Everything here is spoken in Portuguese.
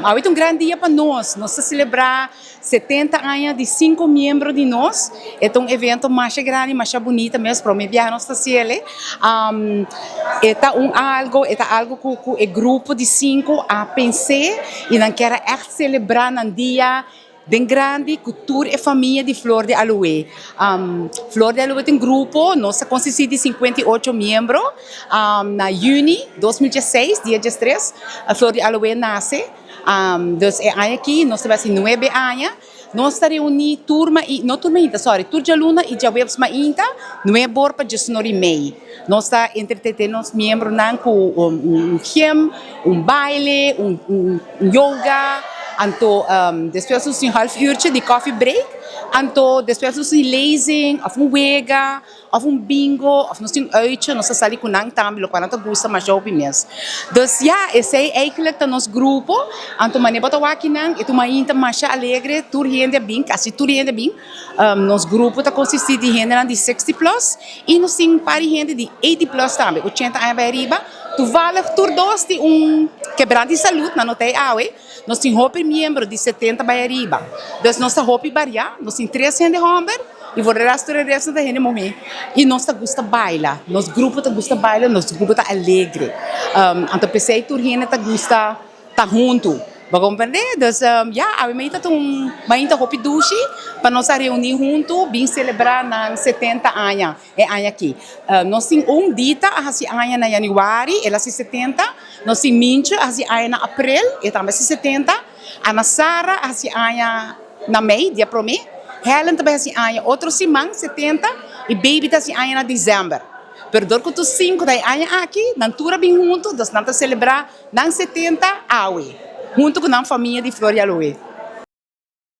Hoje é um grande dia para nós. Nós vamos celebrar 70 anos de 5 membros de nós. É um evento mais grande, mais bonito mesmo. Para mim, viajar nós ele. É algo que o grupo de 5 a pensar e não quer celebrar no dia bem grande, cultura e família de Flor de Aloe. Flor de Aloe tem um grupo, nós consiste de 58 membros. Na junho de 2016, dia 13, a Flor de Aloe nasce. Então, aqui, nós temos 9 anos. Nós reunimos turma de aluna e de webs ainda, não é bom para gestionar e-mail. Nós entretendo os membros com gym, baile, yoga. Então, depois de half uurtje de coffee break, então depois de lezing, of wega, of bingo, of nós uitje, nós saímos com nang também, quando nós gosta mais jovem mesmo. Então, esse é eigenlijk o nosso grupo. Então, mané bota aqui nang, e tu ainda mais alegre, tur gente bem, quase tur gente bem. Nosso grupo está consiste de gente de 60 plus e nós temos pari gente de 80 plus também, 80 anos para riba. Tu vale tur dos de quebrante de saúde, na notei awe. Nós temos roupa membro de 70 para riba. Então, nossa roupa varia, nós temos 3 gente homem e o resto da gente morrer. E nós gosta bailar, nosso grupo gosta bailar, nosso grupo está alegre. Então, pensei que a gente gosta estar junto. Para compreender, então, a minha está roupa duche para nós reunir junto, bem celebrar nos 70 anos, aqui. Nós temos dia, assim, ano na januário, ela se 70, nós temos mincha, assim, ano na abril, e também se 70, a Sara, assim, ano na Mei, dia para mim, Helen também, assim, ano, outro semana, 70, e Baby, assim, ano na dezembro. Perdão que os 5 anos aqui, na altura bem junto, nós vamos celebrar nos 70 anos. Junto com a família de Flor de Aloe.